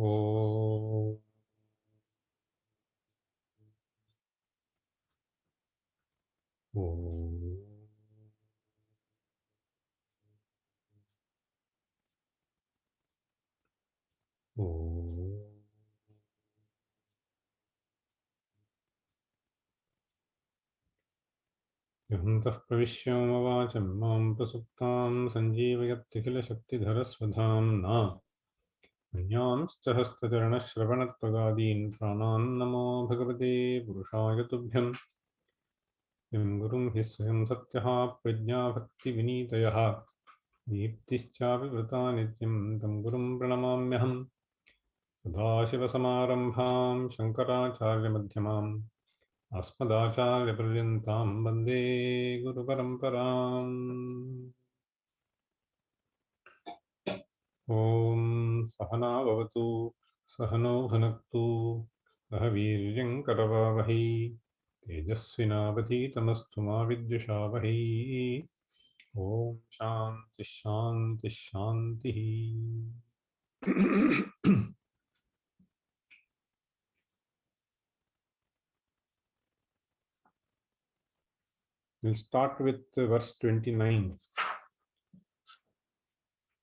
Om. Om. Om. यहन्तः प्रविश्य मम वाचं मां प्रसुप्तां सञ्जीवयत्यखिलशक्तिधरस्वधाम्ना अन्यांश्च हस्तचरणश्रवणत्वगादीन् प्राणान् नमो भगवते पुरुषाय तुभ्यं यं गुरुं हि स्वयं सत्यः प्रज्ञाभक्तिविनीतयः दीप्तिश्चापि वृता नित्यं तं गुरुं प्रणमाम्यहम् सदाशिवसमारम्भां शङ्कराचार्यमध्यमाम् अस्मदाचार्यपर्यन्तां वन्दे गुरुपरम्पराम्। ॐ सहना भवतु सहनौ भुनक्तु सह वीर्यं करवावहै तेजस्विनावधीतमस्तु मा विद्विषावहै। ॐ शान्तिः शान्तिः शान्तिः। We'll start with verse 29.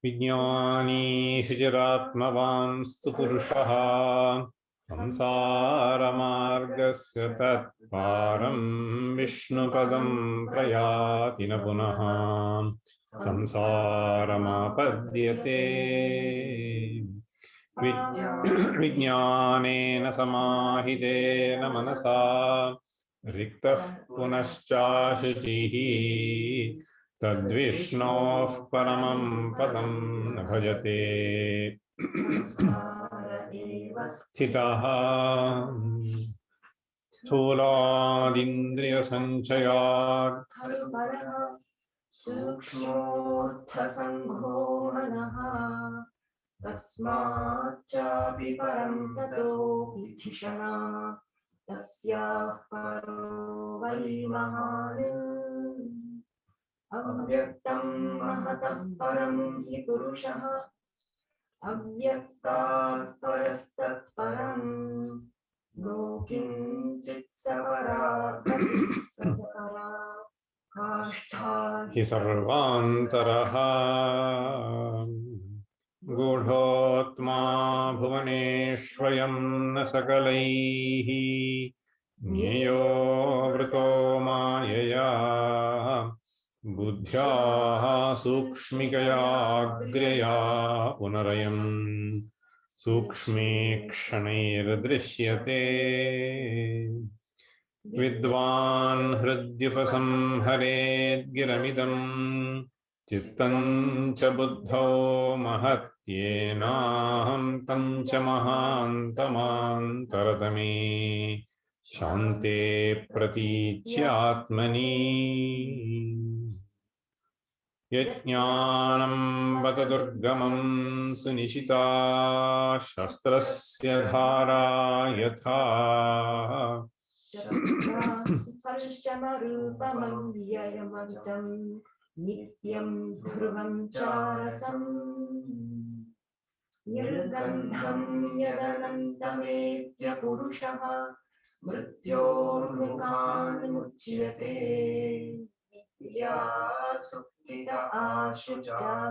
विज्ञानी हुजरात्मवांस्तु पुरुषः संसारमार्गस्य तत्पारं विष्णुपदं प्रयाति न पुनः संसारमापद्यते विज्ञानेन समाहितेन मनसा रिक्तः पुनश्चाशुचिः तद्विष्णोः परमं पदं न भजते स्थितः स्थूलादिन्द्रियसञ्चयात् सूक्ष्मोऽर्थसङ्घो मनः तस्माच्चापि परं ततो विधिषणा तस्याः परो वै महान् अव्यक्तं महतः परं हि पुरुषः अव्यक्तात् परस्तत्परं नो किञ्चित् सपरागतिः सपरा काष्ठा हि सर्वान्तरः गूढोत्मा भुवनेष्वयं न सकलैः ज्ञेयो वृतो मायया बुद्ध्या सूक्ष्मिकया ग्र्यया पुनरयम् सूक्ष्मेक्षणैर्दृश्यते विद्वान् हृद्युपसंहरेद्गिरमिदं चित्तं च बुद्धौ महत्येनाहं तं च महान्तमान्तरतमे शान्ते प्रतीच्यात्मनि यज्ञानं बत दुर्गमं सुनिशिता शस्त्रस्य धारा यथा स्पर्शमरूपमव्ययममितं नित्यं ध्रुवं चारसं निर्गन्धं यदनन्तमेत्य पुरुषः मृत्योर्मुखान् मुच्यते नित्या सुप्तित आशुजाग्रतरणाः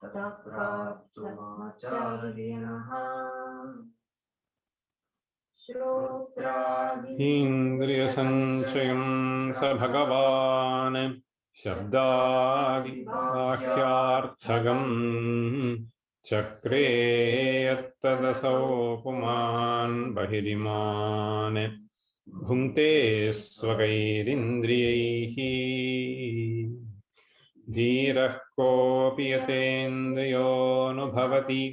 तथा प्राप्तमाचार्यणः इन्द्रियसञ्चयं स भगवान् शब्दादिबाह्यार्थगम् चक्रे यत्तदसौ पुमान् बहिरिमान् भुङ्क्ते स्वकैरिन्द्रियैः धीरः कोऽपि यतेन्द्रियोऽनुभवति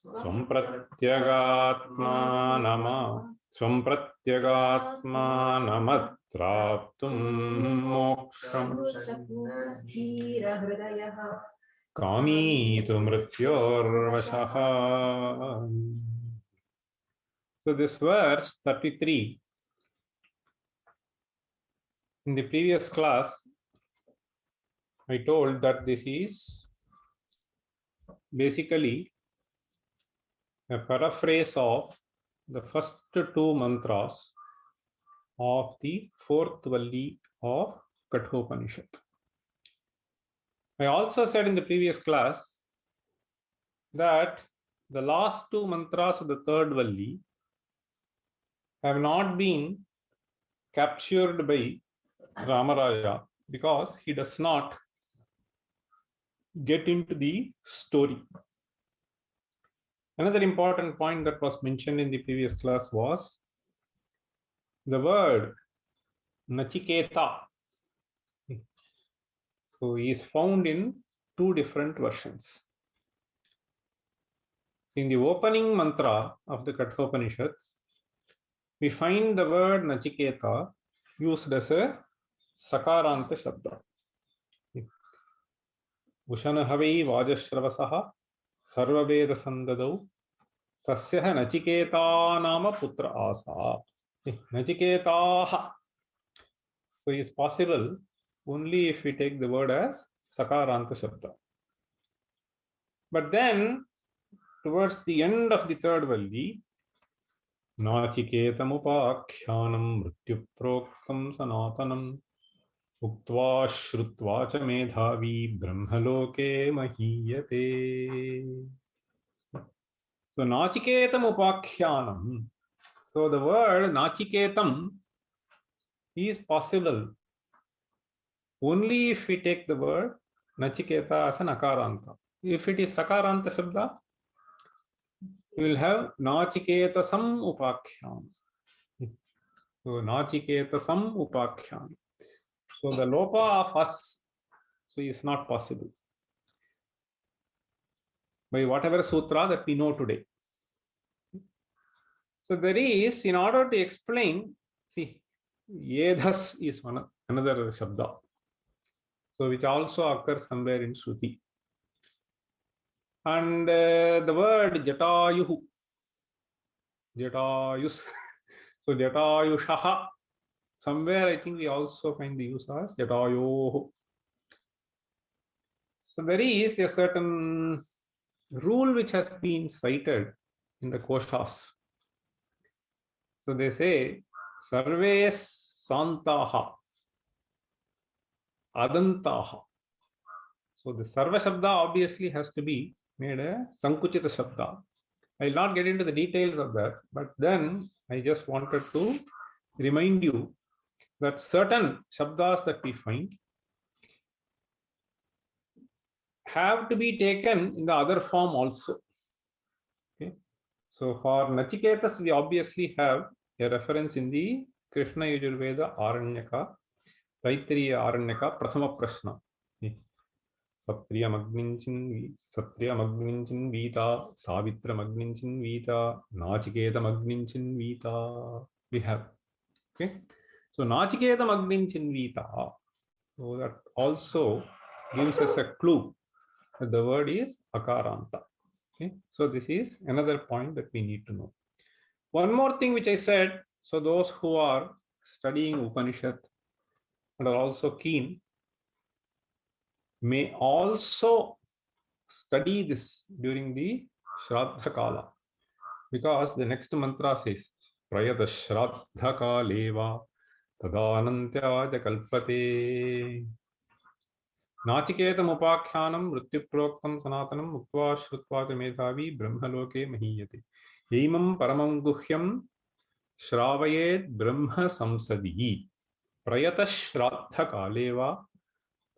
स्वं प्रत्यगात्मानमत्राप्तुं मोक्षं धीरहृदयः कामी तु मृत्योर्वशः. So this verse 33, in the previous class I told that this is basically a paraphrase of the first two mantras of the fourth Valli of Kathopanishad. I also said in the previous class that the last two mantras of the third Valli have not been captured by Ramaraya because he does not get into the story. Another important point that was mentioned in the previous class was the word Nachiketa. So is found in two different versions. In the opening mantra of the Kathopanishad, we find the word Nachiketa used as a Sakaranta Shabda. Ushanahavai Vajashravasah Sarvaveda Sandadau Tasyaha Nachiketa Nama Putra Asa. Nachiketaha. So it is possible only if we take the word as Sakaranta Shabda. But then, towards the end of the third Valli, Nachiketamupakyanam Mrityuproktam Sanatanam Uktva Shrutva Cha Medhavi Brahmaloke Mahiyate. So Nachiketamupakyanam. So the word Nachiketam is possible only if we take the word Nachiketa as an Akaranta. If it is Sakaranta Shabda, we will have Nachiketasam Upakhyam. So Nachiketasam Upakhyam. So the Lopa of us is not possible by whatever sutra that we know today. So there is, in order to explain, see, Yedhas is another Shabda. So which also occurs somewhere in Shruti. And the word Jatayuhu, Jatayus, so Jatayushaha, somewhere I think we also find the use as Jatayohu. So there is a certain rule which has been cited in the Koshas. So they say, Sarve Santaha, Adantaha. So the Sarva Shabda obviously has to be made a Sankuchita Shabda. I will not get into the details of that, but then I just wanted to remind you that certain Shabdas that we find have to be taken in the other form also. Okay. So for Nachiketas, we obviously have a reference in the Krishna Yajurveda Aranyaka, Taittiriya Aranyaka, Prathama Prashna. Satriya Magninchin Vita, Savitra Magninchin Vita, Nachiketa Magninchin Vita. We have. Okay. So Nachiketa Magninchin Vita. So that also gives us a clue that the word is Akaranta. Okay. So this is another point that we need to know. One more thing which I said, so those who are studying Upanishad and are also keen may also study this during the Shraddha Kala, because the next mantra says Prayata Shraddha Kaleva Tadanantyaja Kalpate Nachiketam Upakyanam Mrityuproktam Sanatanam Uktva Shrutva Cha Medhavi Brahmaloke Mahiyate Imam Paramam Guhyam Shravayet Brahma Samsadi Prayata Shraddha Kaleva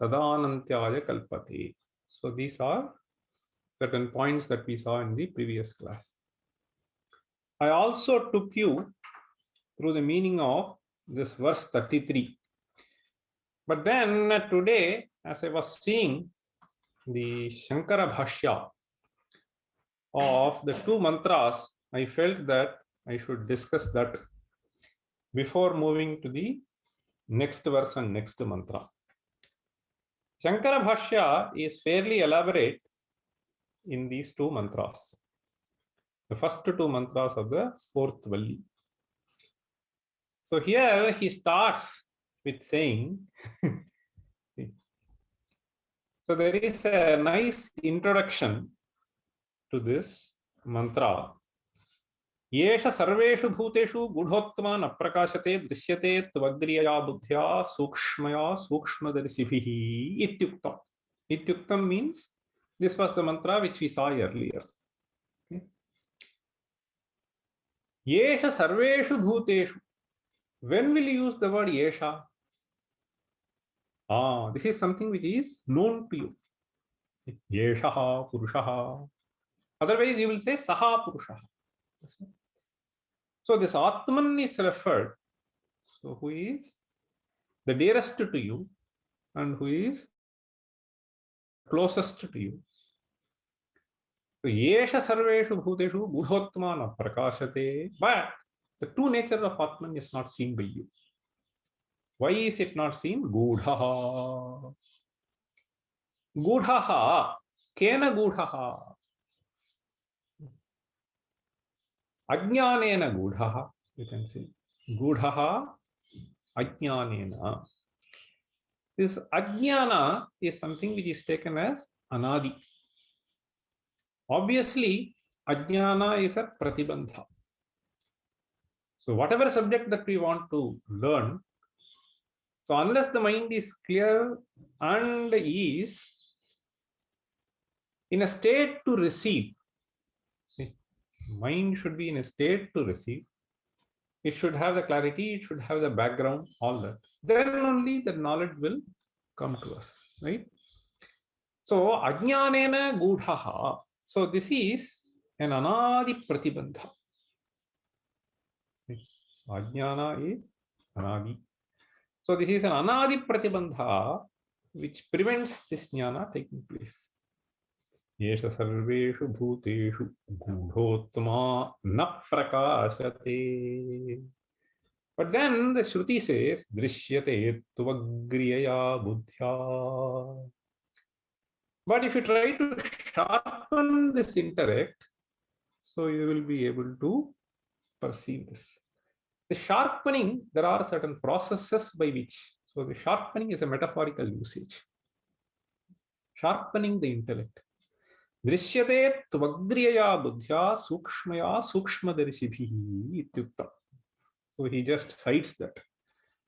Tadanantyaja Kalpate. So these are certain points that we saw in the previous class. I also took you through the meaning of this verse 33. But then today, as I was seeing the Shankara Bhashya of the two mantras, I felt that I should discuss that before moving to the next verse and next mantra. Shankara Bhashya is fairly elaborate in these two mantras, the first two mantras of the fourth Valli. So here he starts with saying, so there is a nice introduction to this mantra येष सर्वेषु भूतेषु गूढोत्तमा न प्रकाशते दृश्यते त्वग्रियया बुद्ध्या सूक्ष्मया सूक्ष्मदर्शिभिः इत्युक्तम्. Ityuktam means this was the mantra which we saw earlier. Okay. Yesha sarveshu bhuteshu. When will you use the word yesha? This is something which is known to you. Yeshaha purushaha. Otherwise, you will say saha purushaha. So this Atman is referred. So who is the dearest to you and who is closest to you. So yesha sarveshu bhuteshu gudhottama na prakashate. But the true nature of Atman is not seen by you. Why is it not seen? Gudhaha. Gudhaha. Kena gudhaha. Ajnanena gudhaha. You can say. Gudhaha ajnanena. This ajnana is something which is taken as anadi. Obviously, ajnana is a pratibandha. So whatever subject that we want to learn, so unless the mind is clear and is in a state to receive, mind should be in a state to receive. It should have the clarity, it should have the background, all that. Then only the knowledge will come to us, right? So ajnanena gudhaha. So this is an anadi pratibandha. Ajnana is anadi. So this is an anadi pratibandha which prevents this jnana taking place. Yesha sarveshu bhuteshu gudhottama na prakashate. But then the Shruti says, drishyate tuvagriya buddhya. But if you try to sharpen this intellect, so you will be able to perceive this. The sharpening, there are certain processes by which, so the sharpening is a metaphorical usage. Sharpening the intellect. Drishyate tvagriya buddhya sukshmaya sukshmadarshibhi ityukta. So he just cites that.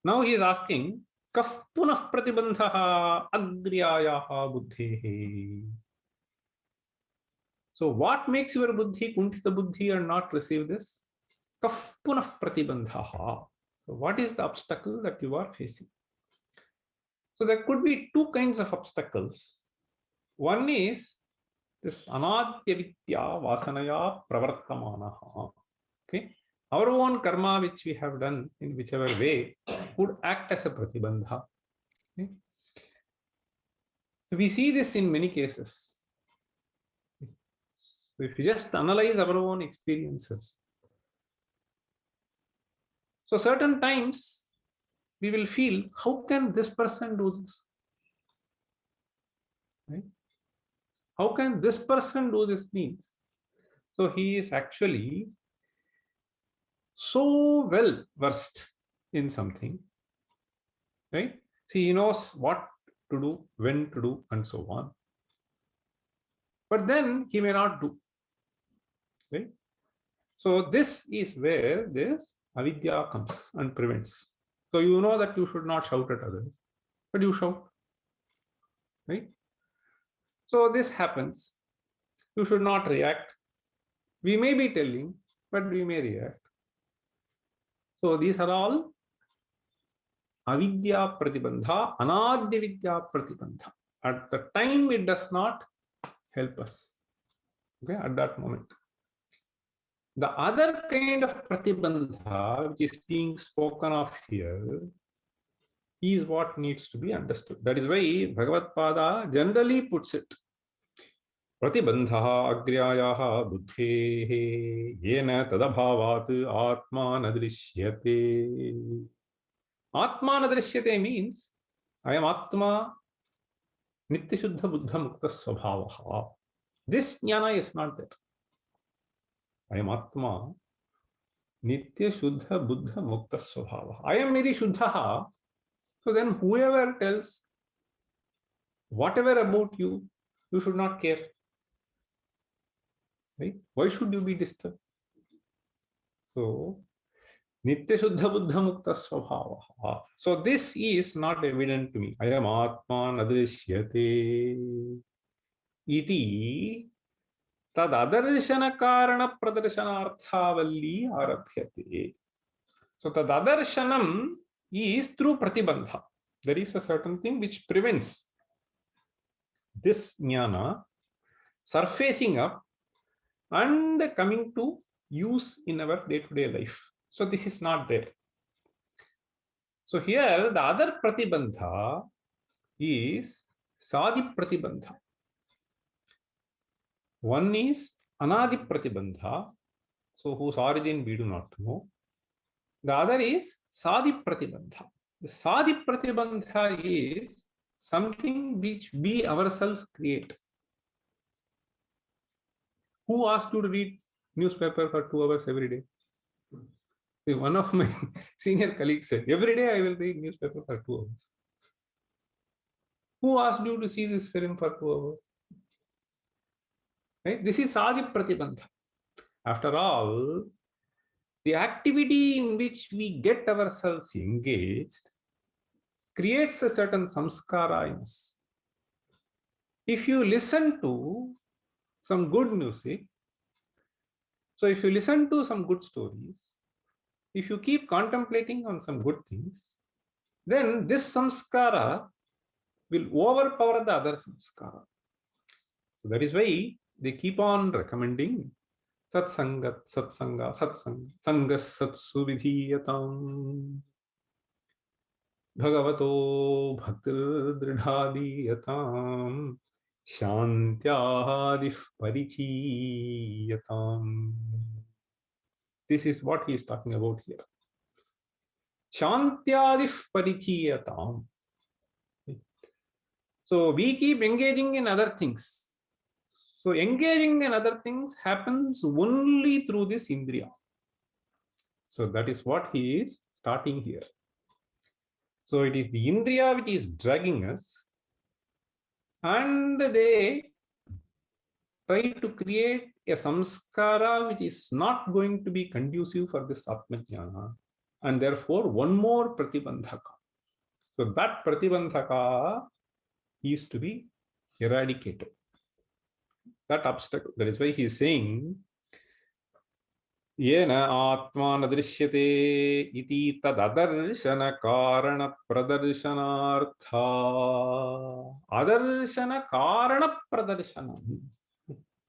Now he is asking, kaf punah pratibandhaha agriyayaha buddhehe. So what makes your buddhi kuntita buddhi and not receive this? Kaf punah pratibandhaha. So what is the obstacle that you are facing? So there could be two kinds of obstacles. One is this anadya vidya vasanaya pravartamanaha. Okay, our own karma which we have done in whichever way would act as a pratibandha. Okay? We see this in many cases. So if you just analyze our own experiences, so certain times we will feel, how can this person do this? Right? How can this person do this means? So he is actually so well versed in something, right? See, he knows what to do, when to do, and so on. But then he may not do, right? So this is where this avidya comes and prevents. So you know that you should not shout at others, but you shout, right? So this happens. You should not react. We may be telling, but we may react. So these are all avidya pratibandha, anadya vidya pratibandha. At the time, it does not help us. Okay, at that moment. The other kind of pratibandha which is being spoken of here is what needs to be understood. That is why Bhagavad Pada generally puts it. Pratibandha agriyayaha buddhehe yena tadabhavat atma nadrishyate. Atma nadrishyate means I am Atma nitya shuddha buddha mukta svabhavaha. This jnana is not there. I am Atma nitya shuddha buddha mukta svabhavaha. I am yadi shuddhaha. So then whoever tells whatever about you, you should not care. Right? Why should you be disturbed? So, Nitya Shuddha Buddha Mukta Svabhavaha. So, this is not evident to me. Ayam Atma Nadrishyate iti tad adarshana karana pradarshanaarthavalli arabhyate. So, tad adarshanam is through pratibandha. There is a certain thing which prevents this jnana surfacing up and coming to use in our day-to-day life. So this is not there. So here the other pratibandha is sadi pratibandha. One is anadi pratibandha, so whose origin we do not know. The other is sadi pratibandha. The sadi pratibandha is something which we ourselves create. Who asked you to read newspaper for 2 hours every day? One of my senior colleagues said, every day I will read newspaper for 2 hours. Who asked you to see this film for 2 hours? Right? This is Sadi Pratibandha. After all, the activity in which we get ourselves engaged creates a certain samskara in us. If you listen to some good music, so if you listen to some good stories, if you keep contemplating on some good things, then this samskara will overpower the other samskara. So that is why they keep on recommending satsanga, satsanga, satsanga, sangas satsu vidhiyatam, bhagavato bhaktir dridhadiyatam, shantyadif parichiyatam. This is what he is talking about here. Shantyadif parichiyatam. So we keep engaging in other things. So engaging in other things happens only through this indriya. So that is what he is starting here. So it is the indriya which is dragging us, and they try to create a samskara which is not going to be conducive for this atmajnana, and therefore one more pratibandhaka. So that pratibandhaka is to be eradicated. That obstacle. That is why he is saying, Yena atma nadrishyate iti tadadarshana karana pradarsanartha. Adarshana karana pradarshana.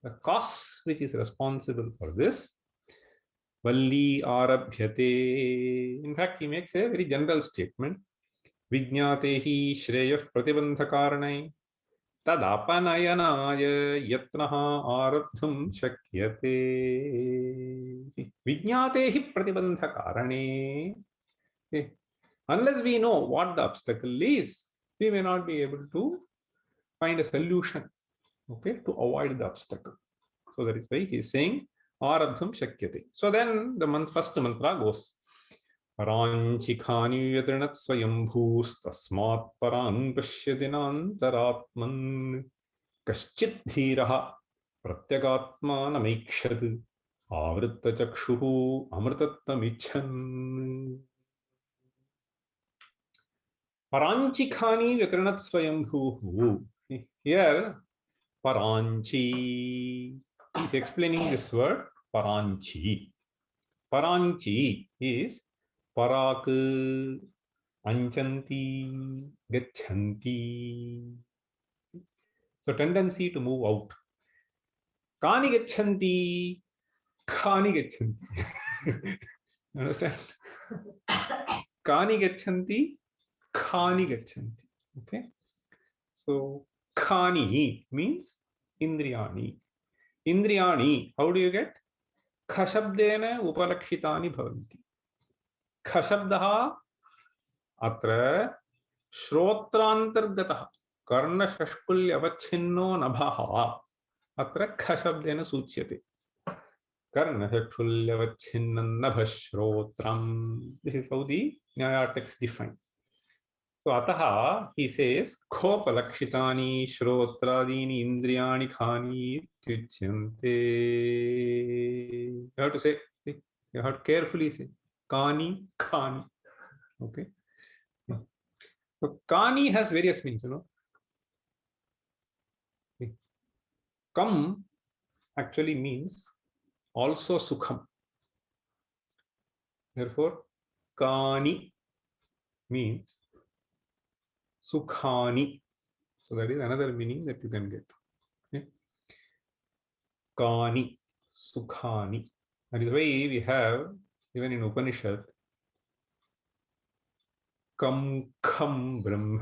The cause which is responsible for this, valli arabhyate. In fact, he makes a very general statement. Vijñatehi shreyah pratibandhakaranai tadapanayanaaya yatnaha arabdhum shakyate. Vijñatehi pratibandhakarane. Unless we know what the obstacle is, we may not be able to find a solution, okay, to avoid the obstacle. So that is why he is saying arabdhum shakyate. So then the first mantra goes, Paranchikhani yatrinat swayambhus tasmat paran pashyadinantaratman kaschit dhiraha pratyagatma namikshat avritta chakshuhu amritattamichan. Paranchikhani yatrinat swayambhuhu. Here, Paranchi is explaining this word Paranchi. Paranchi is Parak, Anchanti, Gachanti. So tendency to move out. Kani Gachanti, Kani Gachanti. Understand? Kani Gachanti, Kani Gachanti. Okay. So Kani means Indriyani. Indriyani, how do you get? Khashabdena upalakshitani bhavanti. Khashabdaha atra shrotrantargataha karna shashkulya avachinno nabhaha atra khashabdena suchyate. Karna shashkulya avachinnan nabhashrotram. This is how the Nyaya text define. So ataha he says khopalakshitani shrotradini indriyani khani tyuchyante. You have to say You have to carefully say Kani, Kani. Okay. So Kani has various meanings, Kam actually means also Sukham. Therefore, Kani means Sukhani. So that is another meaning that you can get. Okay? Kani, Sukhani. That is why we have, even in Upanishad, Kam Kham Brahma.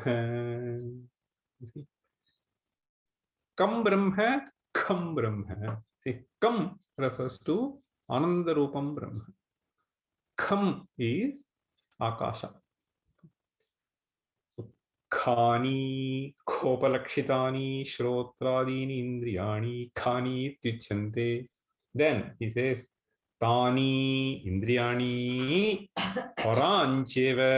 You see? Kam Brahma, Kham Brahma. See, Kam refers to Ananda Rupam Brahma. Kham is Akasha. So, Khani, Khopalakshitani, Shrotradini, Indriyani, Khani Tyuchante. Then he says, Tani Indriyani Parancheva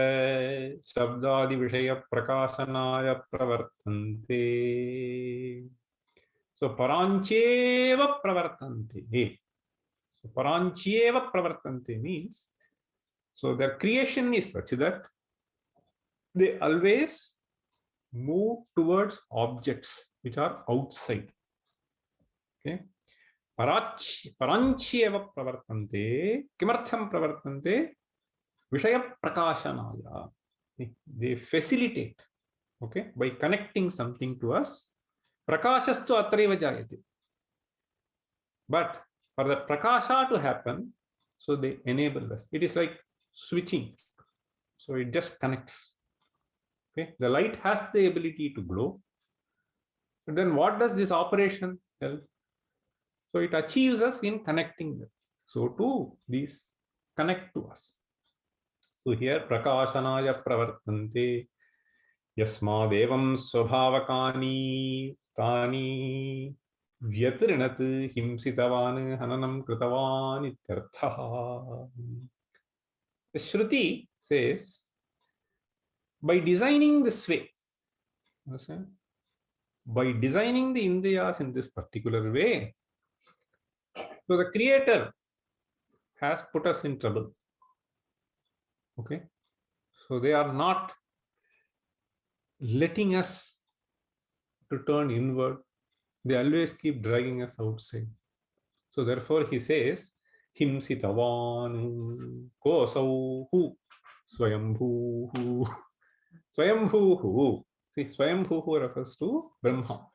Shabdadi Vishaya Prakashanaya Pravartante. So Parancheva Pravartante. So Parancheva Pravartante means, so their creation is such that they always move towards objects which are outside. Okay. Parancheva Pravartante. Kimartham Pravartante? Vishaya Prakashanaya. They facilitate, okay, by connecting something to us. Prakashastu atreva jayate. But for the prakasha to happen, so they enable us. It is like switching. So it just connects. Okay, the light has the ability to glow. But then what does this operation help? So it achieves us in connecting them. So too, these connect to us. So here, prakashanaya pravartante yasmadevam svabhavakani tani vyatrinat himsitavan hananam kritavan ityartha. The Shruti says, by designing this way, understand? By designing the Indriyas in this particular way, so the Creator has put us in trouble. Okay, so they are not letting us to turn inward. They always keep dragging us outside. So therefore he says, Himsitavan Kosauhu Swayambhuhu. Swayambhuhu. See, Swayambhuhu refers to Brahma.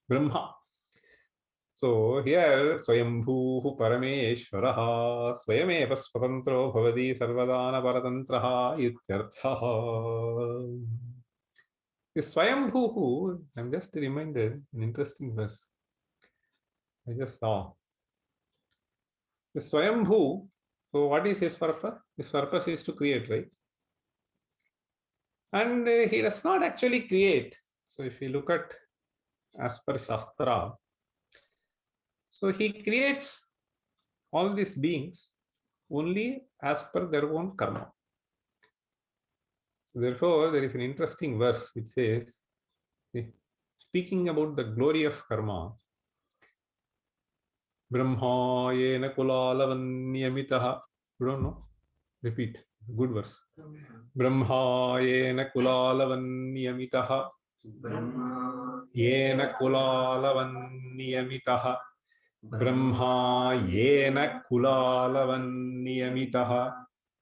Brahma. So here, Swayambhuhu Parameshwaraha Swayameva Swatantro Bhavadi Sarvadana Paratantraha Ityarthaha. This Swayambhuhu, I'm just reminded an interesting verse. I just saw. The Swayambhu, so what is his purpose? His purpose is to create, right? And he does not actually create. So if you look at as per Shastra, so he creates all these beings only as per their own karma. Therefore, there is an interesting verse which says, speaking about the glory of karma, Brahma yena kulalavanyamitaha. You don't know? Repeat. Good verse. Brahma yena kulalavanyamitaha. Yena kulalavanyamitaha. Brahma yena kulalavanyamitaha.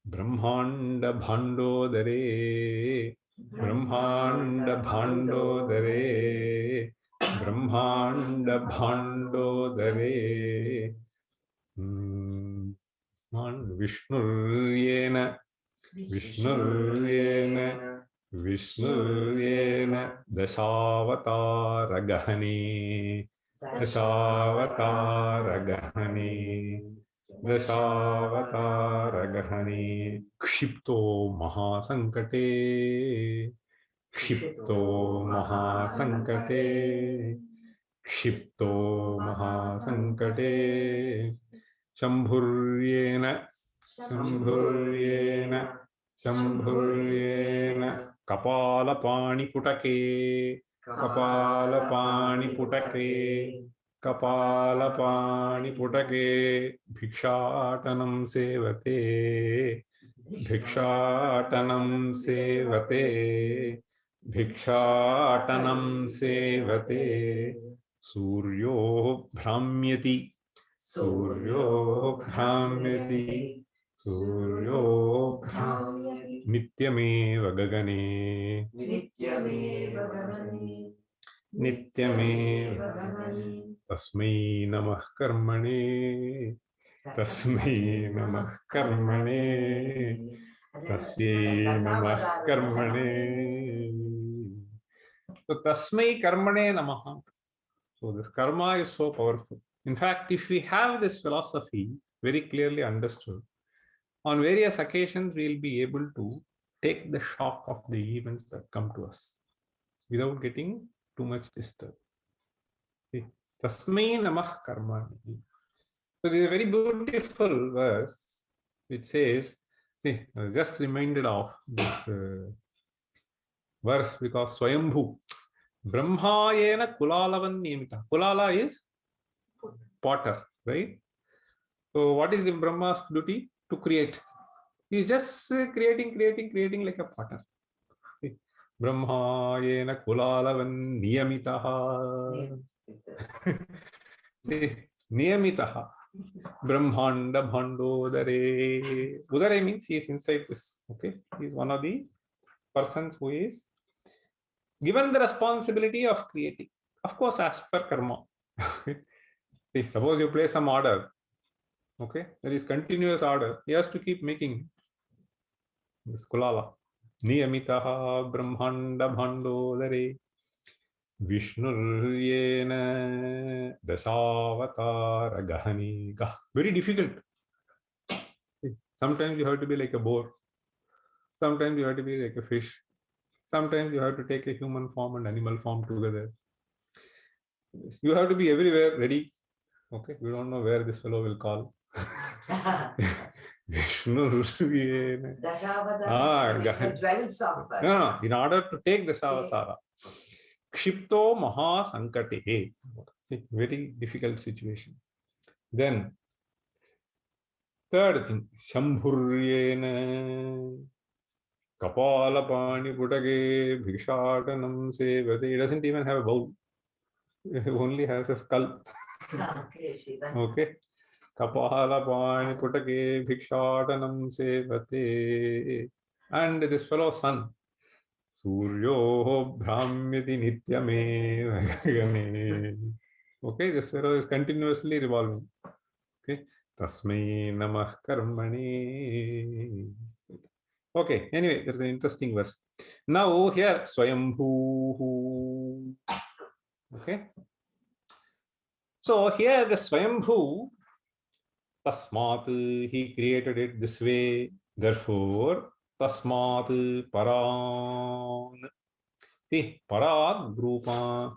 Brahmanda bhandodare. Brahmanda bhandodare. Brahmanda bhandodare. Vishnurena Dashavatara Gahane. Kshipto Mahasankate. Kshipto Mahasankate. Shambhuryena Kapala Pani Putake. कपालपाणिपुटके भिक्षाटनं सेवते भिक्षाटनं सेवते भिक्षाटनं सेवते सूर्यो भ्राम्यति सूर्यो भ्राम्यति सूर्यो नित्यमेव गगने नित्यमेव तस्मै नमः कर्मणे तस्मै नमः कर्मणे तस्यै नमः कर्मणे. So tasmai karmane namaha. So this karma is so powerful. In fact, if we have this philosophy very clearly understood, on various occasions we will be able to take the shock of the events that come to us without getting too much disturbed. See, tasmai namah karmane. So this is a very beautiful verse which says, see, I was just reminded of this verse because Swayambhu, Brahmayena Kulalavan Niyamita. Kulala is potter, right? So what is the Brahma's duty? To create. He is just creating like a potter. Brahmayena Kulalavan Niyamitaha. Niyamitaha. Brahmanda Bhandodare. Udare means he is inside this. Okay, he is one of the persons who is given the responsibility of creating. Of course, as per karma. See, suppose you place some order. Okay, there is continuous order. He has to keep making this kulala. Niyamitaha Brahmanda Bhandodare. Vishnuryena Dashavatara Gahani. Very difficult. Sometimes you have to be like a boar. Sometimes you have to be like a fish. Sometimes you have to take a human form and animal form together. You have to be everywhere ready. Okay, we don't know where this fellow will call. Vishnuryena. No, in order to take Dashavatara. Kshipto Maha Sankate. Very difficult situation. Then, third thing, Shambhuryena Kapala Pani Putage Bhikshatanam Sevate. It doesn't even have a bowl. It only has a skull. Okay. Kapala Pani Putage Bhikshatanam Sevate. And this fellow sun. Suryo Brahmyati Nityame Vagane. Okay, this fellow is continuously revolving. Okay, Tasmai Namah Karmani. Okay, anyway, there's an interesting verse. Now here, Swayambhu. Okay. So here the Swayambhu, Tasmat, he created it this way. Therefore, Tasmat Paran. See, Parad Grupa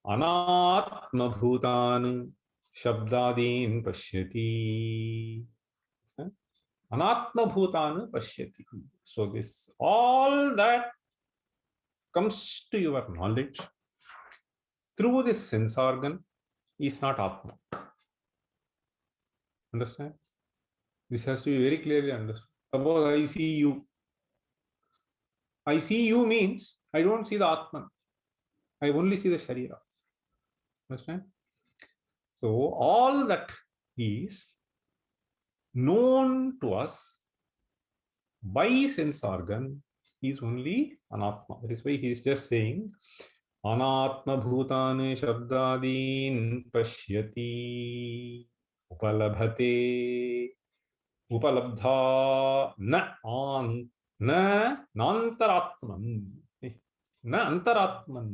Anatma Bhutan Shabdadin Pashyati. Anatma Bhutan Pashyati. So this all that comes to your knowledge through this sense organ is not Atma. Understand? This has to be very clearly understood. Suppose I see you. I see you means I don't see the Atman. I only see the Sharira. Understand? So all that is known to us by sense organ is only Anatma. That is why he is just saying Anatma Bhutane Shabdadin Pashyati Upalabhate Upalabdha na Nantaratman na Antaratman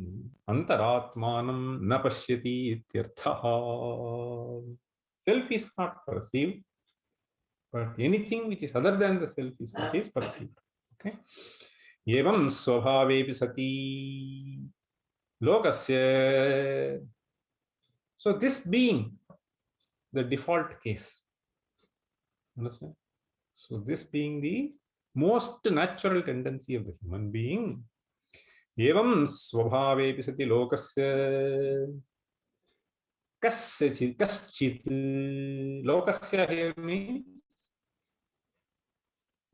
Antaratmanam na Pashyati ityartha. Self is not perceived, but anything which is other than the self is what is perceived. Okay. Evam swabhavepi sati lokasya. So this being the default case. Understand? So this being the most natural tendency of the human being. Evam swabhavepi sati lokasya kaschit. Lokasya here means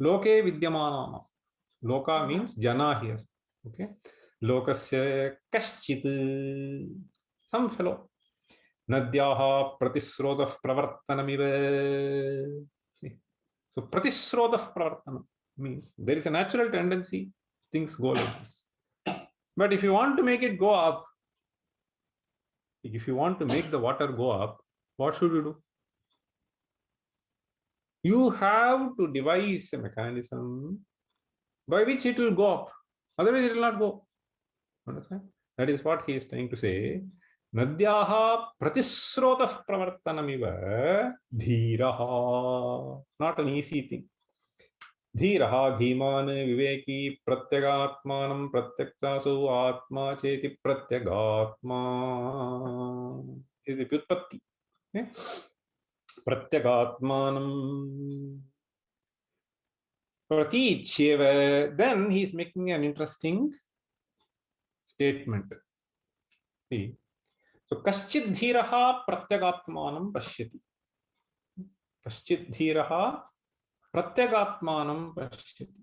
loke vidyamanam. Loka means jana here. Okay. Lokasya kaschit, some fellow. Nadyaha pratisrodha pravartanamiva. So pratisrodha pravartanam means there is a natural tendency things go like this. But if you want to make it go up, if you want to make the water go up, what should you do? You have to devise a mechanism by which it will go up. Otherwise, it will not go. Understand? That is what he is trying to say. Nadyaha pratisrotah pravartanamiva dhiraha. Not an easy thing. Dhiraha dhiman viveki pratyagatmanam pratyakchasu atma cheti pratyagatma. This is the Vyutpatti. Okay? Pratyagatmanam pratichyeva. Then he is making an interesting statement. See? So kaschid dhiraha pratyagatmanam pashyati. Kaschid dhiraha pratyagatmanam pashyati.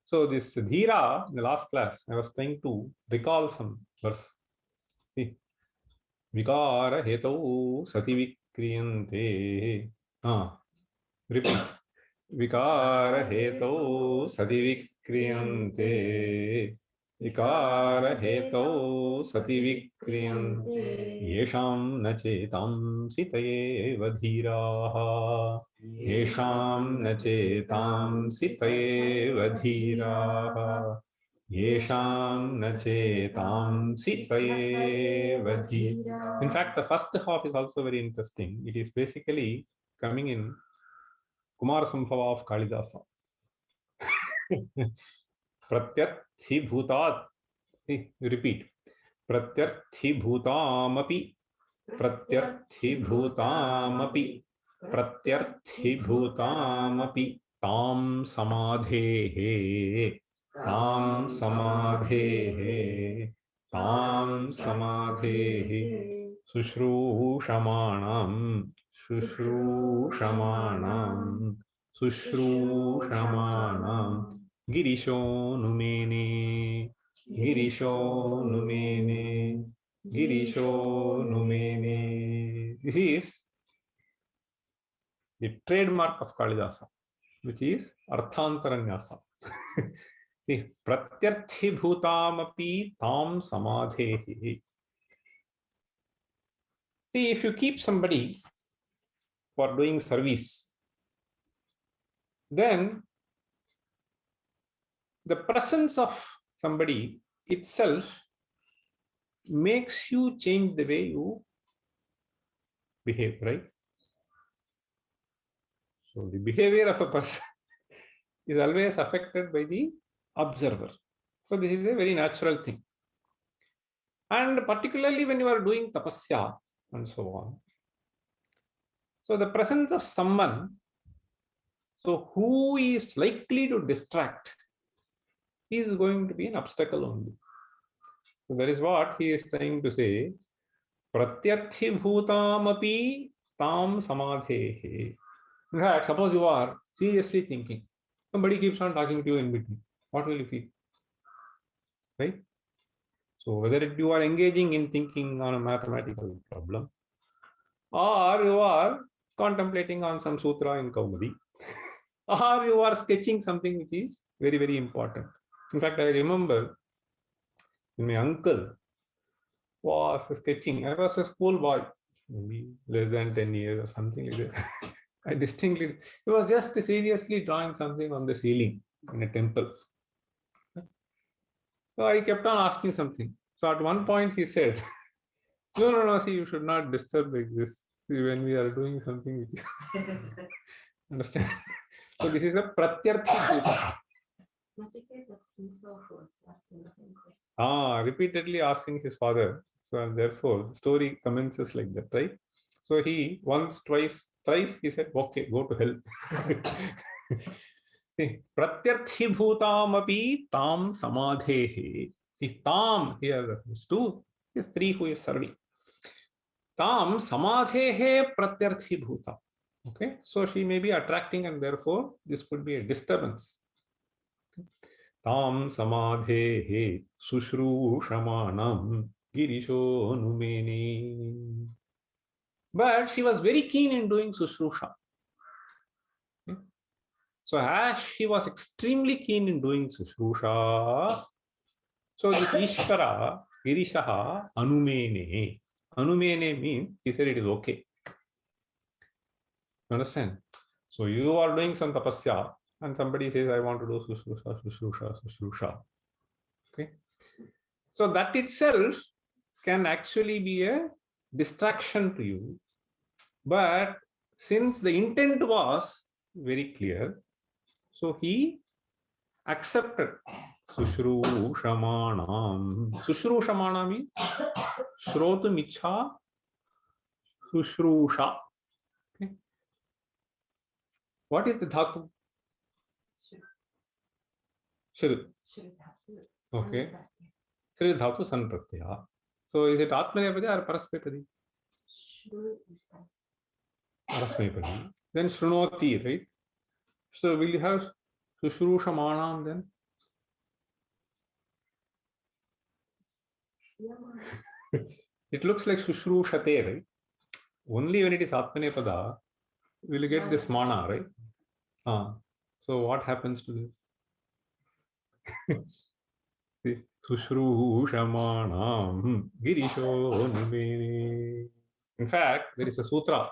So this dhira, in the last class, I was trying to recall some verse. See? Vikara hetau sati vikriyante. Repeat. Vikara hetau sati vikriyante. Vikara hetau sati vikriyante. Yesham nachetam sitayeva dhiraha. Yesham nachetam sitayeva dhiraha. Yesham nachetam sitayeva dhiraha. In fact, the first half is also very interesting. It is basically coming in Kumara Sambhava of Kalidasa. Pratyarthi bhutat. Repeat. Pratyarthi bhutamapi. Pratyarthi bhutamapi. Pratyarthi bhutamapi. Tam samadhehe. Tam samadhehe. Tam samadhehe. Sushrushamanam. Sushrushamanam. Sushrushamanam. Girisho numene. Girisho numene. Girisho numene. This is the trademark of Kalidasa, which is Arthantaranyasa. See, Pratyarthi bhutamapi tam samadhehi. See, if you keep somebody for doing service, then the presence of somebody itself makes you change the way you behave, right? So the behavior of a person is always affected by the observer. So this is a very natural thing. And particularly when you are doing tapasya and so on. So the presence of someone, so who is likely to distract, is going to be an obstacle only. So that is what he is trying to say. Pratyarthi bhutamapi tam samadhehe. In fact, suppose you are seriously thinking, somebody keeps on talking to you in between. What will you feel? Right? So whether you are engaging in thinking on a mathematical problem, or you are contemplating on some sutra in Kaumudi, or you are sketching something which is very, very important. In fact, I remember when my uncle was sketching. I was a school boy, maybe less than 10 years or something like that. I distinctly, he was just seriously drawing something on the ceiling in a temple. So I kept on asking something. So at one point he said, no, see, you should not disturb like this when we are doing something. Understand? So this is a pratyarthi bhuta. Himself was asking the same question. Repeatedly asking his father. So and therefore the story commences like that, right? So he once, twice, thrice, he said, okay, go to hell. See, pratyarthi bhutamapi tam samadhehe. See, tam here is two, is three who is serving. Tam samadhehe pratyarthi bhuta. Okay, so she may be attracting and therefore this could be a disturbance. Tam samadhehe sushrushamanam girisho numene. But she was very keen in doing sushrusha. Okay? So as she was extremely keen in doing sushrusha, so this Ishvara, Girishaha, Anumene. Anumene means he said it is okay. You understand? So you are doing some tapasya and somebody says, I want to do sushrusha, sushrusha, sushrusha. Okay. So that itself can actually be a distraction to you. But since the intent was very clear, so he accepted Sushrushamanam. Sushrushamana means Shrotum Ichha Sushrusha. Okay. What is the dhatu? Shri. Okay. Shri dhatu san pratyaya. So is it Atmanepadi or Paraspepadi? Paraspepadi. Then Shrunoti, right? So will you have Sushrushamanam then? It looks like Sushrushate, right? Only when it is Atmanepada, will you get this mana, right? So what happens to this? Sushrushamanam girisho numene. In fact, there is a sutra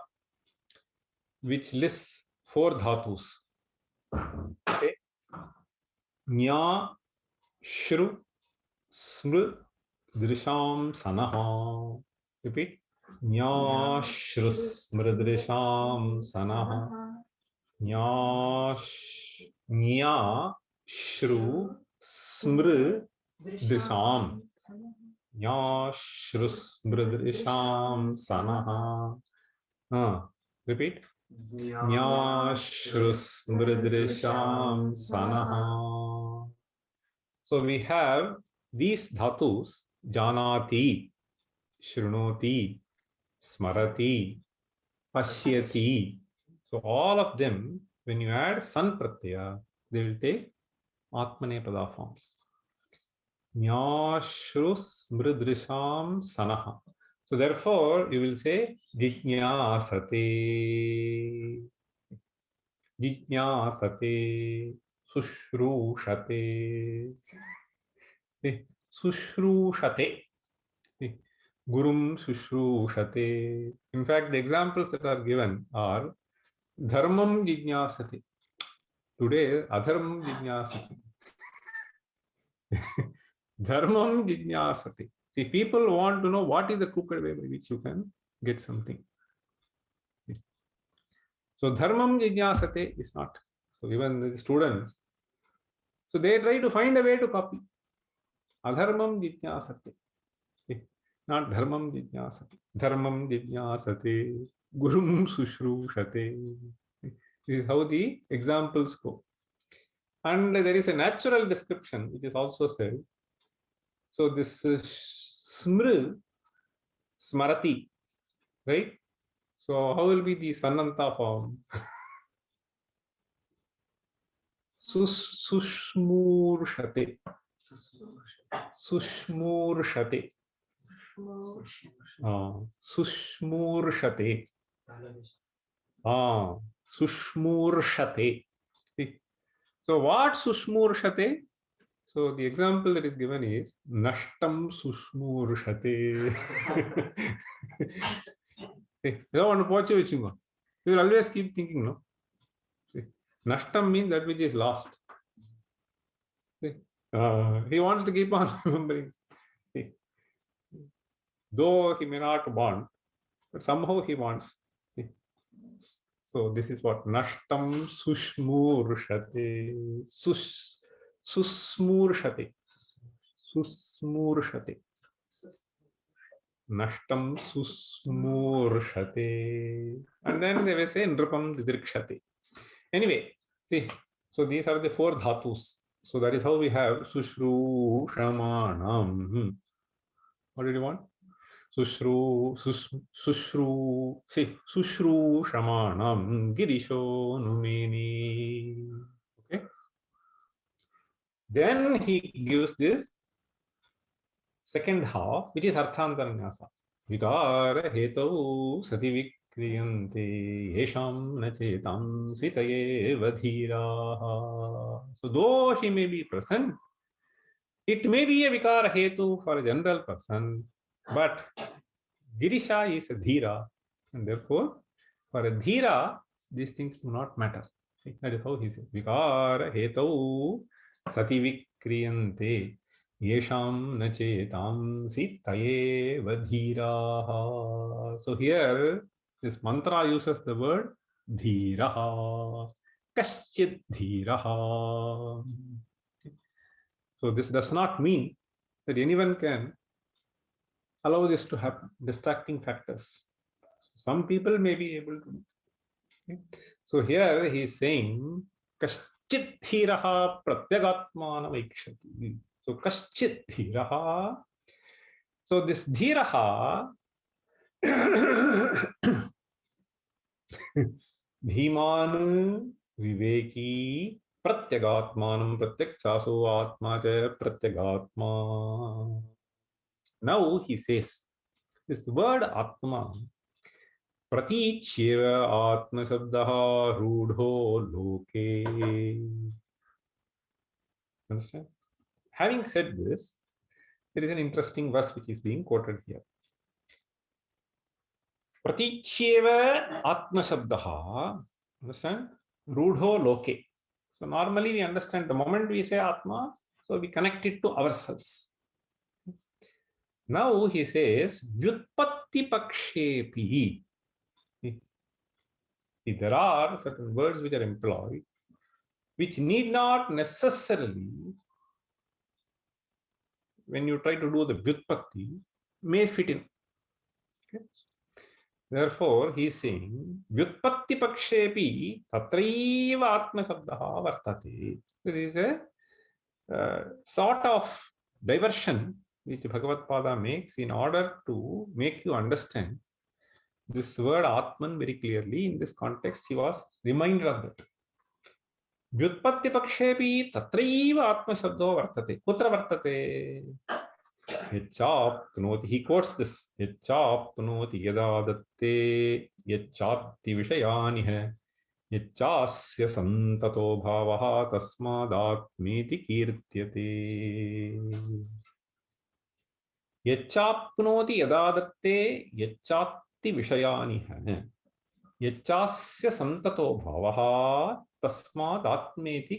which lists 4 dhatus. Okay? Nya, Shru, Smr, Drisham, Sanaha. Repeat. Nya, Shru, Smr, Sanaha. Nya, Shru, Smr, Drisham. Nya, Shru, Smr, Drisham, Sanaha. Repeat. Nya, Shru, Smr, Drisham, Sanaha. So we have these dhatus, janati, shrunoti, smarati, pashyati. So all of them, when you add san pratyaya, they will take atmanepada forms. Nyashrus mridrisham sanaha. So therefore, you will say jijñāsate, jijñāsate, sushrushate. Sushrushate. Gurum sushrushate. In fact, the examples that are given are dharmam jijñāsate. Today, adharmam jijñāsate. Dharmam jijñāsate. See, people want to know what is the crooked way by which you can get something. So, dharmam jijñāsate is not. So, even the students, so they try to find a way to copy. Adharmam jijñāsate. Not dharmam jijñāsate. Dharmam jijñāsate. Gurum sushrushate. This is how the examples go. And there is a natural description which is also said. So this smr, smarati, right? So how will be the sananta form? Sushmurshate. Sushmurshate. Sushmurshate. Sushmurshate. So what sushmurshate? So the example that is given is nashtam sushmurshate. You don't want to watch it. You will always keep thinking, no? Nashtam means that which is lost. He wants to keep on remembering. Though he may not want, but somehow he wants. So this is what nashtam sushmurshate. Susmurshate. Susmurshate. Nashtam susmurshate. And then they will say nrupam didrikshate. Anyway, see, so these are the 4 dhatus. So that is how we have sushru shamanam. What did you want? Sushrushamanam Girisho Numeni. Okay. Then he gives this second half, which is Arthantaranyasa. Vikara Hetau Sati Vikriyante Yesham Nachetam Sitaye Vadhiraha. So though he may be present, it may be a Vikara Hetu for a general person, but Girisha is a Dhira, and therefore for a Dhira, these things do not matter. See, that is how he says. Vikara Hetau Sati Vikriyante Yesham Nachetam Sitaye Vadhiraha. So here, this mantra uses the word Dhiraha, Kaschit Dhiraha. So this does not mean that anyone can allow this to happen, distracting factors. Some people may be able to. Okay. So here he is saying, Kaschit Dhiraha Pratyagatmana Vaikshati. So Kaschit Dhiraha. So this Dhiraha, Dhimanu Viveki Pratyagatmanam Pratyakchaso Atma Jaya Pratyagatma. Now he says, this word Atma, Pratichyeva Atma Shabdaha Rudho Loke. Understand? Having said this, there is an interesting verse which is being quoted here. Pratichyeva Atma Shabdaha, understand? Rudho Loke. So normally we understand the moment we say Atma, so we connect it to ourselves. Now he says, Vyutpatti Pakshepi. There are certain words which are employed, which need not necessarily, when you try to do the Vyutpatti, may fit in. Okay? Therefore, he is saying, Vyutpatti Pakshepi Tatraiva Atma Shabdaha Vartate. This is a sort of diversion which Bhagavad-pada makes in order to make you understand this word Atman very clearly. In this context, he was reminded of that. Vyutpatti Pakshepi Tatraiva Atma Shabdo Vartate. Kutra Vartate? Yachapnoti. He quotes this. Yachapnoti Yadadatte Yachatti Vishayani hai. Yachasya Santato Bhavaha Tasmadatmiti Kirtyate. Yachapnoti Yadadatte Yachatti Vishayani hai. Yachasya Santato Bhavaha Tasmadatmiti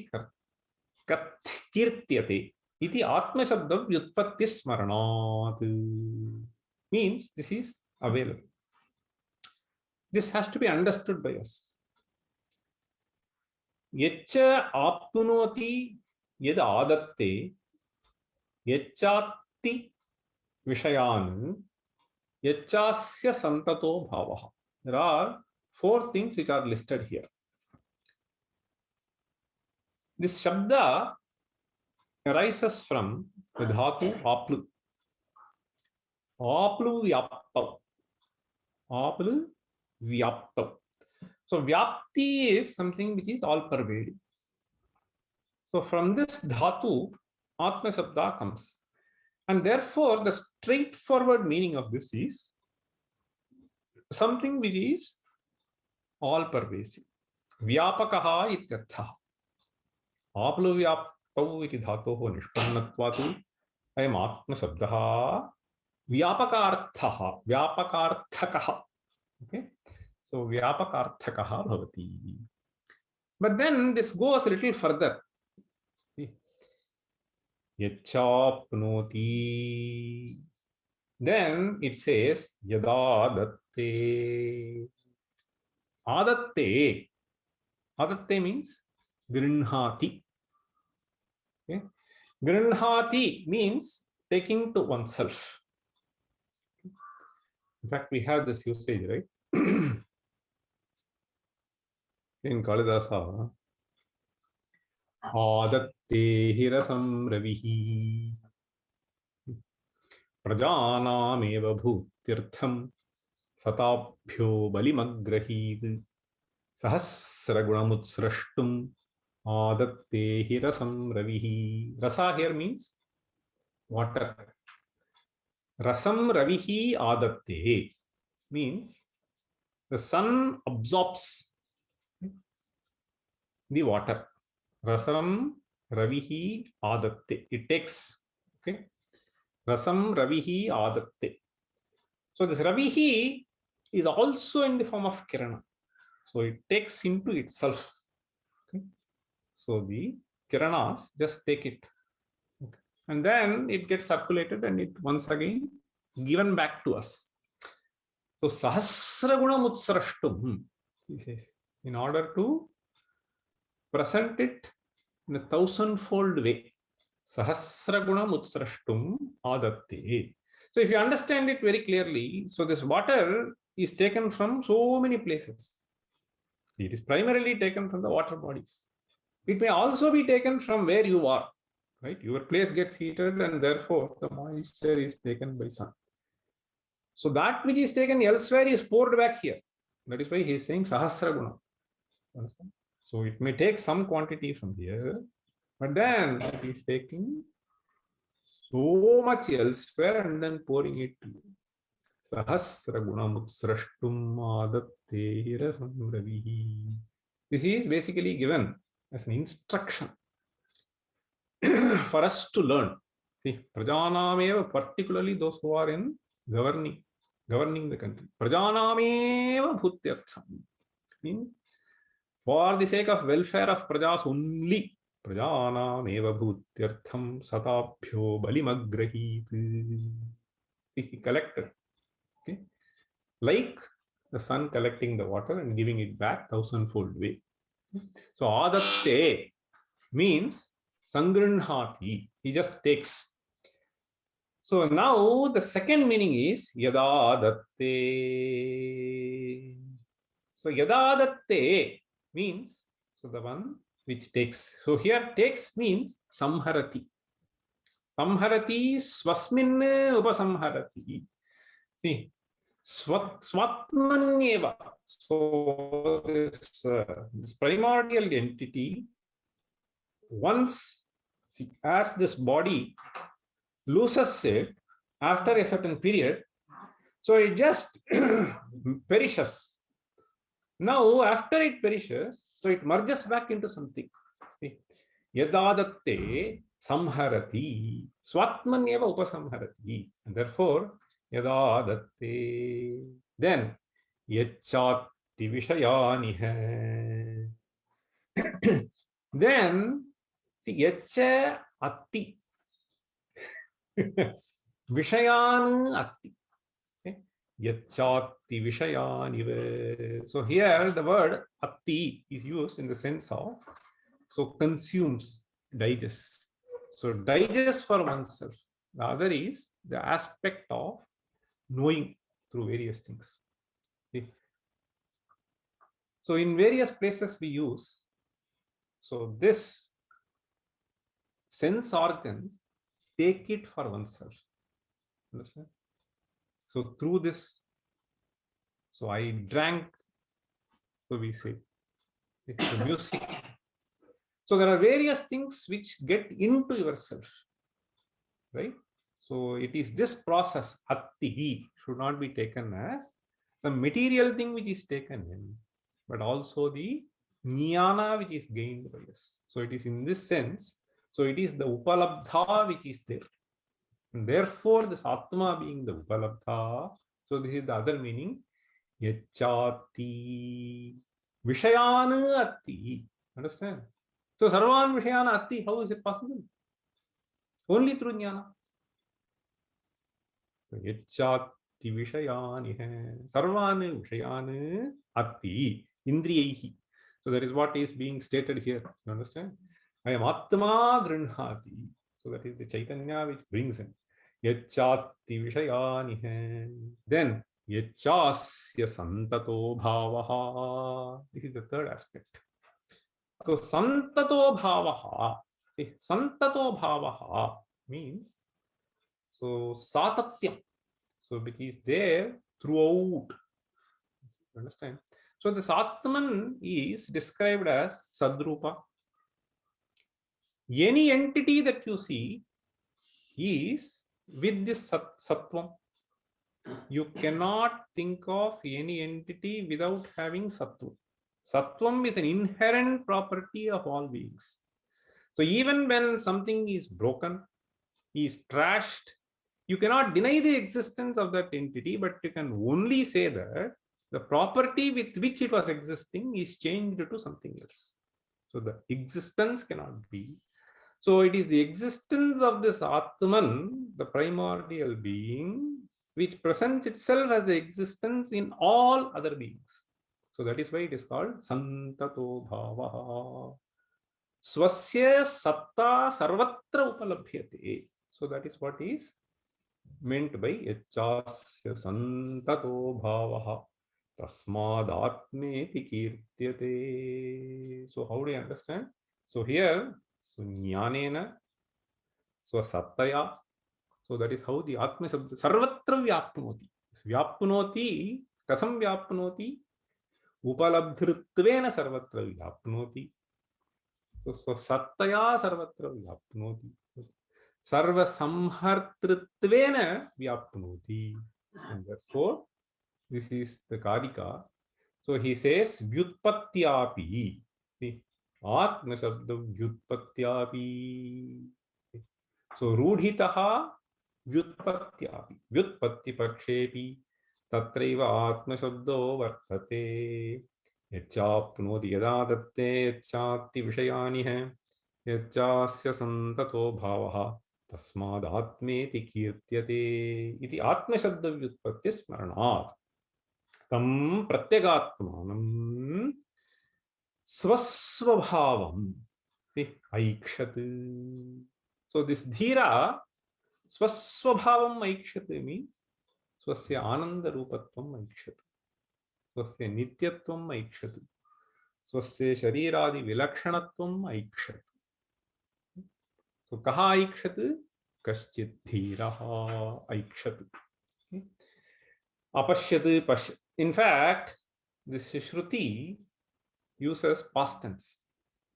Kirtyate. Iti Atma Shabda Vyutpatti Smaranat. Means this is available. This has to be understood by us. Yacha apnoti yad adatte yachatti vishayan yachasya santato bhavaha. There are 4 things which are listed here. This Shabda arises from the dhatu aplu. Aplu vyaptav. Aplu vyaptav. So vyapti is something which is all pervading. So from this dhatu, Atma Shabda comes. And therefore, the straightforward meaning of this is something which is all pervasive. Vyapakaha ityarthaha. Aplu vyaptav iti dhatoho nishpannatvatu ayam Atma Shabdaha vyapakarthaha. Vyapakarthakaha. Okay. So vyapakarthakaha bhavati. But then this goes a little further. Yachapnoti. Then it says yadadatte. Adatte. Adatte means grinhati. Okay. Grinhati means taking to oneself. In fact, we have this usage, right? In Kalidasa, Adatte hirasam ravihi prajanam eva bhutya bhutyartham satabhyo balimagrahid sahasragunamutsrashtum adatte rasam ravihi. Rasa here means water. Rasam ravihi adatte means the sun absorbs the water. Rasam ravihi adatte. It takes. Okay. Rasam ravihi adatte. So this ravihi is also in the form of kirana. So it takes into itself. Okay. So the kiranas just take it. Okay. And then it gets circulated and it once again given back to us. So sahasraguna mutsrashtum, he says, in order to present it in a thousandfold way. Sahasraguna mutsrashtum adatte. So if you understand it very clearly, so this water is taken from so many places. It is primarily taken from the water bodies. It may also be taken from where you are, right? Your place gets heated and therefore the moisture is taken by sun. So that which is taken elsewhere is poured back here. That is why he is saying sahasraguna. Understand? So it may take some quantity from here, but then it is taking so much elsewhere and then pouring it to you. Sahasraguna mutsrashtum adatte rasam ravihi. This is basically given as an instruction for us to learn. See, prajanameva, particularly those who are in governing the country. Prajanameva bhutyartham. Means for the sake of welfare of prajas only. Prajanameva bhutyartham satabhyo balimagrahit. See, he collected. Okay. Like the sun collecting the water and giving it back thousandfold way. So adatte means sangrinhati. He just takes. So now the second meaning is yadadatte. So yadadatte means, so the one which takes. So here takes means samharati. Samharati swasmin upasamharati. See, swatmanyeva. So this primordial entity, once, see, as this body loses it after a certain period, so it just perishes. Now, after it perishes, so it merges back into something. Yadadatte samharati, swatmanyeva upasamharati. And therefore, yadadatte. Then, yachati vishayaniha. Then, see, yacha atti. Vishayan atti. Yachati vishayaniva. So here the word atti is used in the sense of, so consumes, digests. So digest for oneself. The other is the aspect of knowing through various things. Okay. So in various places we use, so this sense organs take it for oneself. Understand? So through this, so I drank, so we say, it's the music. So there are various things which get into yourself, right? So it is this process, attihi, should not be taken as some material thing which is taken in, but also the jnana which is gained by us. So it is in this sense, so it is the upalabdha which is there. And therefore, this Atma being the Upalabdha, so this is the other meaning, Yachati Vishayana Atti. Understand? So Sarvan Vishayana Atti, how is it possible? Only through Jnana. So Yachati Vishayani Sarvan Vishayana Atti Indriyehi. So that is what is being stated here. You understand? I am Atma Grinhati. So that is the Chaitanya which brings in. Yachati vishayanihe. Then yachasya santato bhavaha. This is the third aspect. So santato bhavaha. See, santato bhavaha means, so satatyam. So which is there throughout. Understand? So this Atman is described as Sadrupa. Any entity that you see is with this Sattvam. You cannot think of any entity without having Sattvam. Sattvam is an inherent property of all beings. So even when something is broken, is trashed, you cannot deny the existence of that entity, but you can only say that the property with which it was existing is changed to something else. So the existence cannot be. So it is the existence of this Atman, the primordial being, which presents itself as the existence in all other beings. So that is why it is called Santato Bhavaha. Swasya Satta Sarvatra Upalabhyate. So that is what is meant by Yachasya Santato Bhavaha. Tasmad Atmeti Kirtyate. So how do you understand? So here, so Jnanena, Swasattaya. So that is how the Atma Sabda Sarvatra Vyapnoti. Vyapnoti, Katham Vyapnoti, Upalabdhritvena Sarvatra Vyapnoti. So Swasattaya Sarvatra Vyapnoti. Sarva Samhartritvena Vyapnoti. And therefore, this is the Karika. So he says Vyutpatyapi. See, Atma Sabda Vyutpatyapi. So Rudhitaha Vyutpatyapi. Vyutpatti Pakshepi. Tatraiva Atma Sabdo Vartate. Yachapnoti Yada Datte Yachati Vishayani hai. Yachasya Santato Bhavaha. Tasmad Atmeti Kirtyate. Iti Atma Sabda Vyutpatti Smaranat. Tam Pratyagatmanam Swasvabhavam Aikshat. So this Dhira Swasvabhavam Aikshat means Swasya Ananda Rupatvam Aikshat. Swasya Nityatvam Aikshat. Swasya Shariradi Vilakshanatvam Aikshat. So Kaha Aikshat? Kaschit Dhiraha Aikshat. Apashyat Pashyat. In fact, this Shruti uses past tense.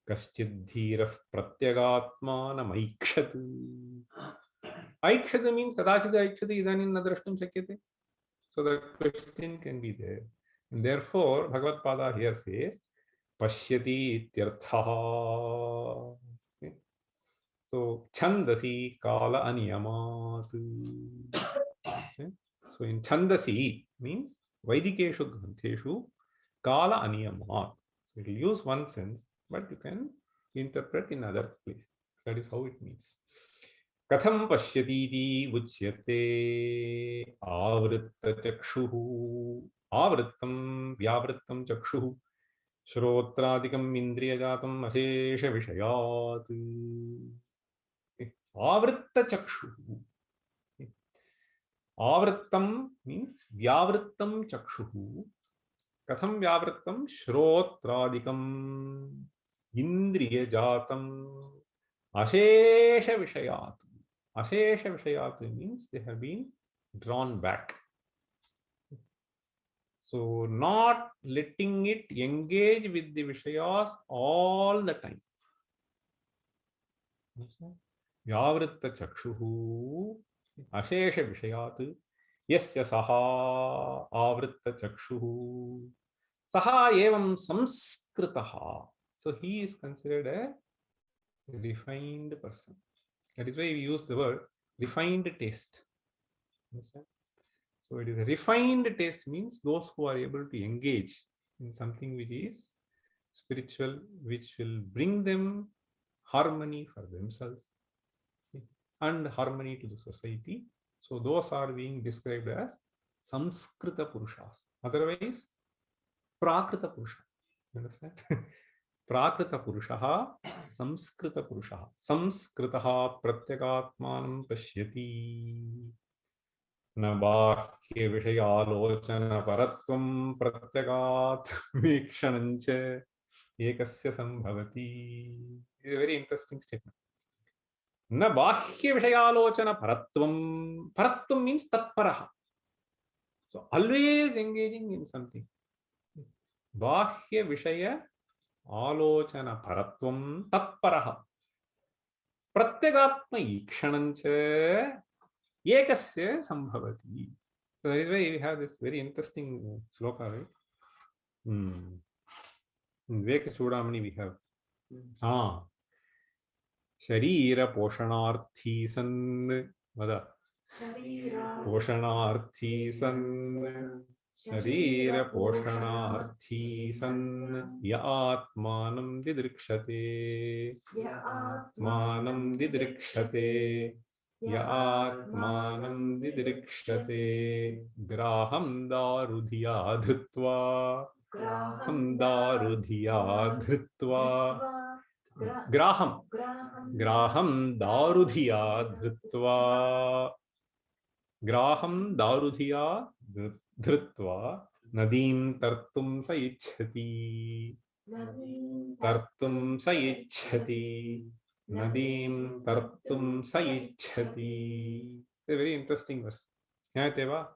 Kaschit dhirah pratyagatmanam aikshat. Aikshat means kadachit aikshati idanim na drashtum shakyate. So the question can be there. And therefore, Bhagavad Pada here says, Pashyati ityartha. Okay. So, Chandasi kala aniyamat. Okay. So in Chandasi means Vaidikeshu Grantheshu Kala Aniyamat. So it will use one sense, but you can interpret in other place. That is how it means. Katham Pashyatiti Uchyate Avritta Chakshuhu Avrittam Vyavrittam Chakshuhu Shrotradikam Indriyajatam Ashesha Vishayat. Avritta Chakshuhu. Avrittam means Vyavrittam Chakshuhu. Katham Vyavrittam Shrotradikam Indriyajatam Ashesha Vishayat. Ashesha Vishayat means they have been drawn back. So not letting it engage with the Vishayas all the time. Vyavritta Chakshuhu Ashesha Vishayat Yasya Saha Avritta Chakshuhu Saha Evam Samskritaha. So he is considered a refined person. That is why we use the word refined taste. Understand? So it is a refined taste means those who are able to engage in something which is spiritual, which will bring them harmony for themselves and harmony to the society. So those are being described as Samskrita Purushas. Otherwise, Prakrita Purusha. Understand? Prakrita Purushaha, Samskrita Purushaha. Samskritaha Pratyagatmanam Pashyati. Nabhakya Vishayalochana Paratvam Pratyagat Vikshanancha Ekasya Sambhavati. It is a very interesting statement. Na bahya vishayalochana paratvam. Paratvam means tatparaha. So always engaging in something. Bahya Vishaya Alochana Paratvam Tatparaha Pratyagatma Ikshanancha Ekasya Sambhavati. So that is why we have this very interesting sloka, right? In Veka Chudamani we have Sharira Poshanarthi San Vada Poshanarthi San Sharira Poshanarthi San Ya Atmanam Didrikshate Atmanam Didrikshate Ya Atmanam Didrikshate Graham Darudhiya Dhrutva Graham Darudhiya Dhrutva Graham Darudhiya Dhrutva Graham Darudhiya Dhrutva Nadim Tartum Saichhati Tartum Saichhati Nadim Tartum Saichhati. A very interesting verse. Nyateva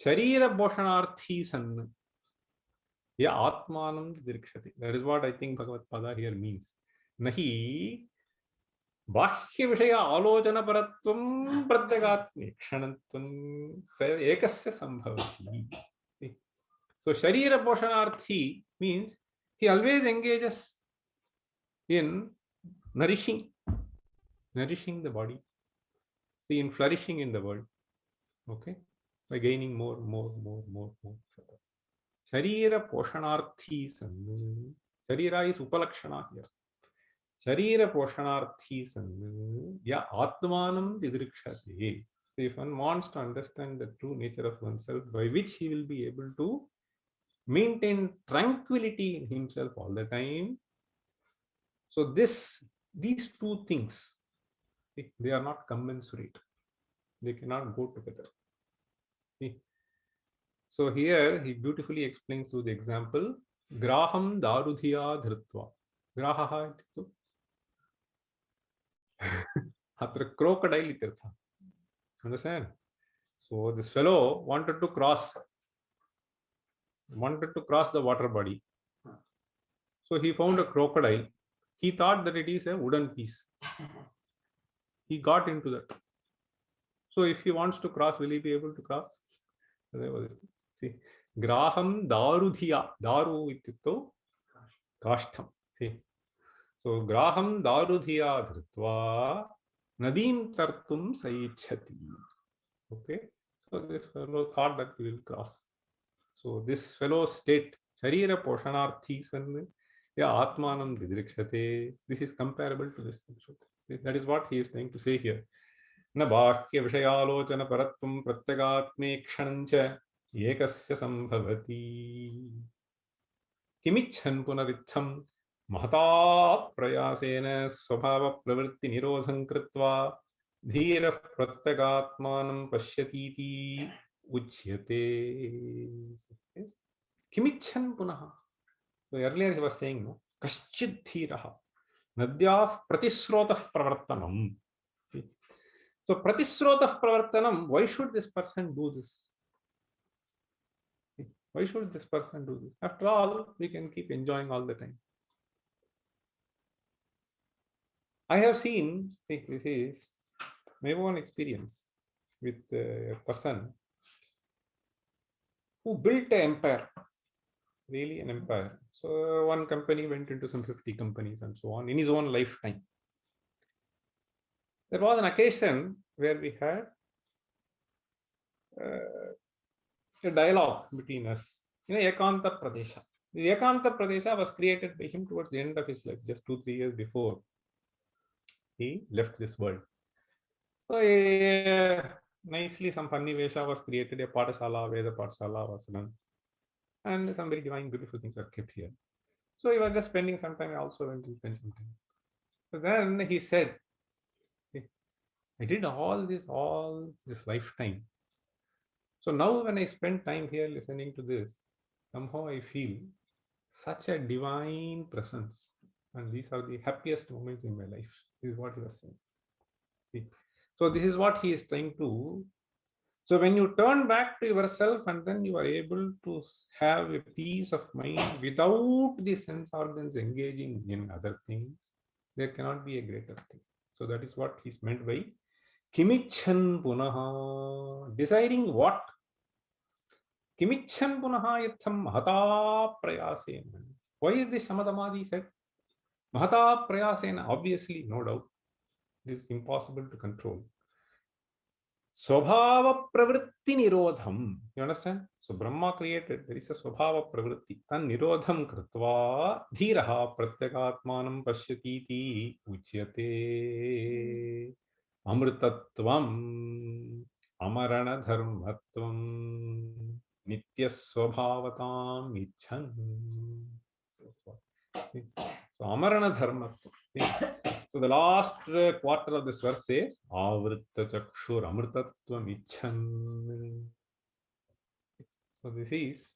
Sharira Bhoshanarthi San Ya Atmanam Dirkshati. That is what I think Bhagavad Pada here means. Nahi Bahya Vishaya Alochana Paratvam Pratyagatmi Kshanatvam Ekasya Sambhavati. So Sharira Bhoshanarthi means he always engages in nourishing the body, see, in flourishing in the world, okay, by gaining more. Sharira Poshanarthi San. Sharira is Upalakshana here. Sharira Poshanarthi San. Ya Atmanam Didrikshate. So if one wants to understand the true nature of oneself, by which he will be able to maintain tranquility in himself all the time. So these two things, they are not commensurate. They cannot go together. So here he beautifully explains through the example, Graham Darudhiya Dhrutva. Grahaha ityukto atra crocodile ityartha. Understand? So this fellow wanted to cross the water body. So he found a crocodile. He thought that it is a wooden piece. He got into that. So if he wants to cross, will he be able to cross? See, Graham Darudhiya. Daru ityukto Kashtam. See. So Graham Darudhiya Dhrutva Nadim Tartum Saichhati. Okay. So this fellow thought that he will cross. So this fellow's state, Sharira Poshanarthi San Ya Atmanam Didrikshate. This is comparable to this. That is what he is trying to say here. Na Bahya Vishayalochana Paratvam Pratyagatme Kshanancha Ekasya Sambhavati. Kimichan Punaritham Mahata Prayasena Swabhava Pravritti Nirodham Kritva Dhira Pratyagatmanam Pashyatiti Uchyate. Kimichan Punaha. So earlier he was saying, no, Kaschid Dhiraha Nadyah Pratisrotah Pravartanam. So Pratisrotah Pravartanam, why should this person do this? Why should this person do this? After all, we can keep enjoying all the time. I have seen, this is my own experience with a person who built an empire, really an empire. So one company went into some 50 companies and so on in his own lifetime. There was an occasion where we had a dialogue between us in Ekanta Pradesha. The Ekanta Pradesha was created by him towards the end of his life, just 2-3 years before he left this world. So nicely some funny Vesha was created, a Patasala, Veda Patasala was done. And some very divine, beautiful things are kept here. So he was just spending some time, I also went to spend some time. So then he said, I did all this lifetime. So now when I spend time here listening to this, somehow I feel such a divine presence. And these are the happiest moments in my life. This is what he was saying. See? So this is what he is trying to So when you turn back to yourself and then you are able to have a peace of mind without the sense organs engaging in other things, there cannot be a greater thing. So that is what is meant by kimichan punaha, desiring what? Kimichan punaha yatham mahata prayasena. Why is this Shamadamadi said? Mahata prayasena, obviously, no doubt. This is impossible to control. Swabhava pravritti nirodham. You understand? So Brahma created, there is a swabhava pravritti. Tan nirodham kritva dhiraha pratyakatmanam pashyatiti uchyate amrtatvam amarana dharmatvam nitya swabhavatam icchan. So amarana dharmatvam. So the last quarter of this verse says, Avritta chakshur amrtatvam icchan. So this is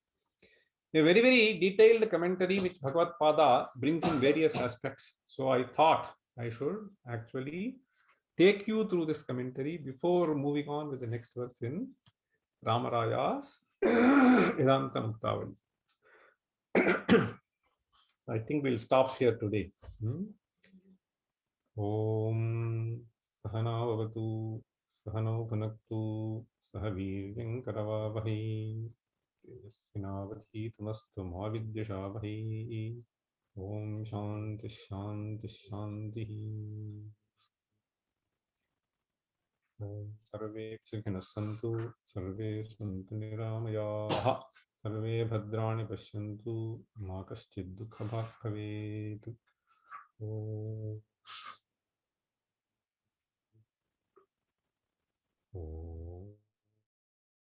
a very, very detailed commentary which Bhagavad Pada brings in various aspects. So I thought I should actually take you through this commentary before moving on with the next verse in Ramaraya's Vedāntamuktāvalī. I think we'll stop here today. Om Sahana Bhavatu Sahano Bhunaktu Sahavīryam Karavavahi Yasvinavadhitamastu Mavidyashavai. Om Shanti Shanti Shanti. Sarve Sukhina Santu Sarve Santu Niramayaha Sarve Bhadrani Pashyantu Ma Kaschid Dukha Bhavetu. Om